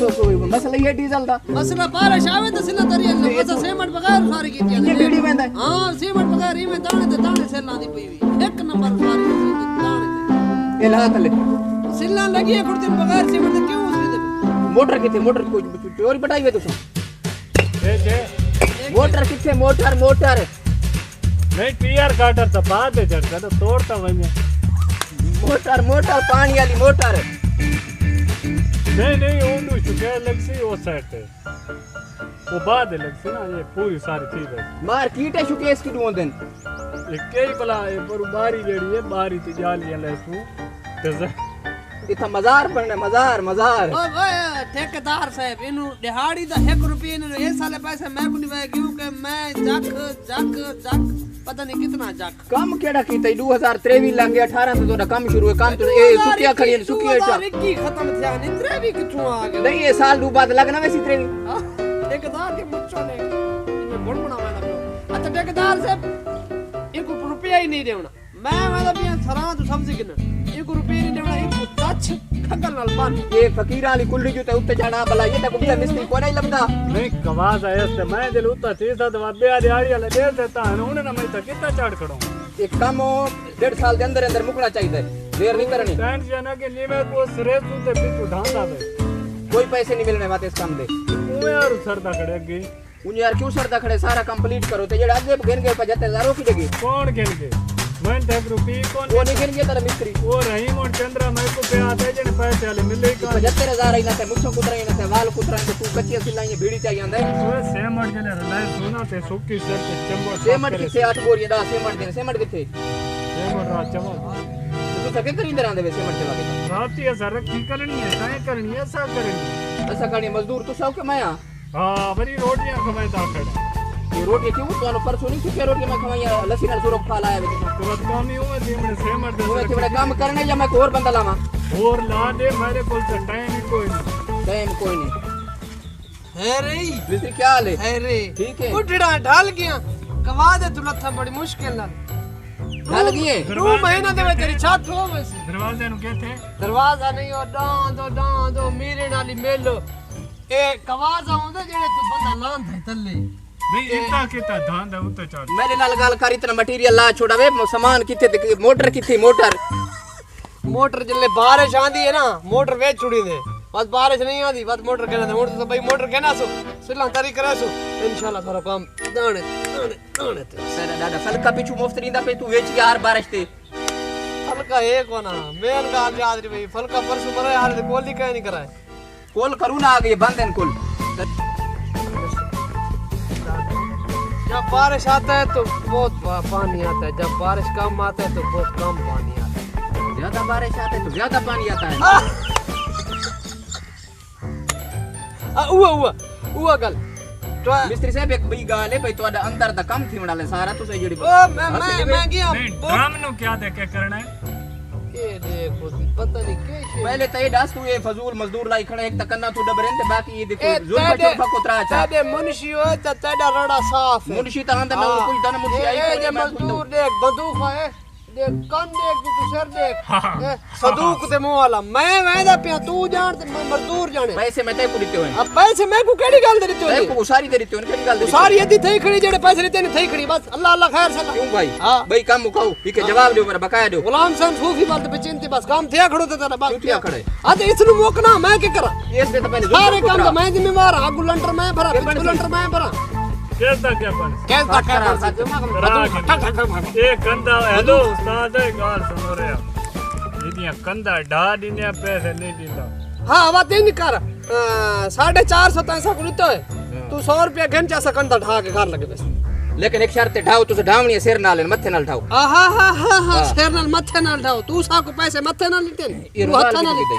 तो कोई मसला ये डीजल दा मसला बारिश आवे तो सिला तरियल ने मसा सीमेंट बगैर सारी की ये बीड़ी वेंदा है हां सीमेंट बगैर ही में दाने ते दाने सेला दी पई हुई एक नंबर सारी दाने ये ला तले सिला लगी है कुछ दिन बगैर सीमेंट ते क्यों उसने मोटर किथे मोटर कोई चोरी पटाई वे तुसा मोटर किथे मोटर नहीं टीआर काटर तो बाद है जड़ तो तोड़ता वने मोटर पानी वाली मोटर नहीं ओनू चुके लगसी वो साइड पे वो बाद लगसी ना ये पूरी सारी चीज है मार्केट है शुकेस की दोंदन एक कई भला ये पर बारी जेड़ी है बारी ते जालियां ले तू ते इथा मजार पड़ने मजार ओ ठेकेदार साहब इनु दिहाड़ी दा 1 रुपया इनु ए साले पैसे मैं को नहीं क्योंकि मैं जक पता नहीं कितना जक काम केड़ा कीता 2023 लंगे 18 से तोड़ा काम शुरू है काम तो ए सुकिया खड़ी है सुकिया चा की खत्म थिया नहीं त्रेवी किथों आ गए नहीं ये साल दो बाद लगना वैसी त्रेवी ठेकेदार के मुच्छो ने इनमें गुण बनावा ना अच्छा ठेकेदार साहब 1 रुपया ही नहीं देना मैं मतलब ये सरा तो समझ के ना 1 रुपया नहीं देना एक दच खगल नाल बन ये फकीर वाली कुल्ली जो ते उत्ते जाना भला ये तक भी मिस्त्री को नहीं लगदा नहीं कवाज आया से मैं दिल उता थी सा दवा बे दिहाड़ी वाले दे देता है उन्हें ना मैं तो कितना चाड़ खड़ो एक काम 1.5 साल के अंदर मुकना चाहिए देर नहीं करनी टेंशन है कि नीवे को सरेस उते पिछू ढांदा वे कोई पैसे नहीं मिलने वाते इस काम दे ओ यार सरदा खड़े गई उन यार क्यों सरदा खड़े सारा कंप्लीट करो ते जेड़ा आगे गिन गए 75000 की जगह कौन गिन के मैं 10 रुपये कौन वो नहीं गिन गया तेरा मिस्त्री वो रहीम और चंद्रा मैं को पे आते जने पैसे वाले मिले का 75000 ही ना ते मुछो कुतरा ही ना ते वाल कुतरा तो तू कच्ची सिलाई बीड़ी चाहिए आंदा ओए सेमट जने रलाय सोना ते सुक्की सर ते चंबो सेमट किथे 8 बोरियां दा सेमट किथे सेमट रा चमो तू सके करिंदे रहंदे वे सेमट सेवा के राती असर रखी करनी है काहे करनी है सा करनी ऐसा करनी मजदूर तू सब के मैं हां बड़ी रोटियां खवायता खड़ा ये रोटी क्यों तो परसों नहीं सुखे रोटी मैं खवाया लस्सी नाल सुरख खा लाया वे तो काम ही हुए दिन सेमट दे वो बड़ा काम करने या मैं और बंदा लावा और ला दे मेरे कोल तो टाइम ही कोई नहीं है रे मिस्त्री क्या हाल है रे ठीक है उठड़ा ढाल गया कवा दे तू लथा बड़ी मुश्किल नाल ढाल गई 2 महीना दे तेरी छत हो बस दरवाजे नु कहते दरवाजा नहीं और डांदो मेरे नाली मेलो ए कवाजा होंदा जेड़े तू बंदा लांद है तल्ले नहीं इतना कितना धांधा उते चढ़ मेरे नाल गाल कर इतना मटेरियल ला छोड़ावे सामान किथे मोटर किथे मोटर जल्ले बारिश आंदी है ना मोटर वेच छुड़ी दे बस बारिश नहीं आंदी बस मोटर कहना दे मोटर तो भाई मोटर कहना सो सिला तरी करा सो इंशाल्लाह सारा काम दाने सर दादा फलका पिछु मुफ्त रींदा पे तू वेच यार बारिश ते फलका एक होना मेन गाल याद रे भाई फलका परसों मरे यार कोली कह नहीं कराए कॉल करू ना आगे बंदन कॉल जब बारिश आता है तो बहुत पानी आता है जब बारिश कम आता है तो बहुत कम पानी आता है ज्यादा बारिश आते तो ज्यादा पानी आता है हुआ गल तो मिस्त्री साहब एक बड़ी गाल है भाई तो अंदर दा काम थी वाला सारा तो सही जड़ी ओ मैं गया नहीं ड्राम नु क्या देखे करना है ये देखो पता नहीं क्या पहले तो ये डास तू ये फजूल मजदूर लाई खड़ा एक तकन्ना तू डबरेन ते बाकी ये देखो जोर पे चोफा कोतरा अच्छा तेरे मुंशी हो तो तेरा रड़ा साफ है मुंशी ता अंदर ना कोई दाना मुंशी आई ये जे मजदूर देख बंदूक है देख कान देख तू सर देख सदूक ते मुंह वाला मैं वेंदा पिया तू जान ते मजदूर जाने पैसे मैं ते को दिते होए अब पैसे मैं को केड़ी गल दे दिते मैं को सारी दे दिते होए केड़ी गल दे सारी यदि थई खड़ी जेड़े पैसे देते ने थई खड़ी बस अल्लाह अल्लाह खैर सका क्यों भाई हां भाई काम मुकाओ इके जवाब दो मेरा बकाया दो गुलाम सन सूफी बात पे चिंती बस काम थिया खड़ो ते तेरा बस क्या खड़े आ तो इसनु मोकना मैं के करा ये से तो पहले सारे काम तो मैं जिम्मेवार हां गुलंटर मैं भरा गुलंटर मैं भरा कैसा क्या बन कैसा एक कंधा हेलो उस्ताद है गाल सुनो रे इदिया कंधा ढा दिने पैसे नहीं दिंदा हां बात नहीं कर 450 पैसा को तो है तू 100 रुपया घन चासा कंधा ढा के घर लगे बस लेकिन एक शर्त ढाओ तुसे ढावनी सिर नाल मथे नाल ढाओ आहा हा हा हा सिर नाल मथे नाल ढाओ तू सा को पैसे मथे नाल लेते ये हाथ रुमाल नाल भी दे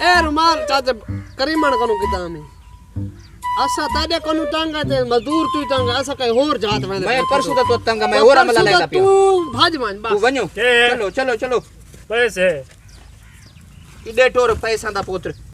ए रुमाल चाचा करीमन कनु किदामी असा ताडे कोनु टांगा दे मजदूर तू टांगा असा कई और जात में मैं परसों तो टांगा मैं और अमला लेता पियो तू भाज मान बस तू वणो चलो चलो चलो पैसे इडे टोर पैसा दा पुत्र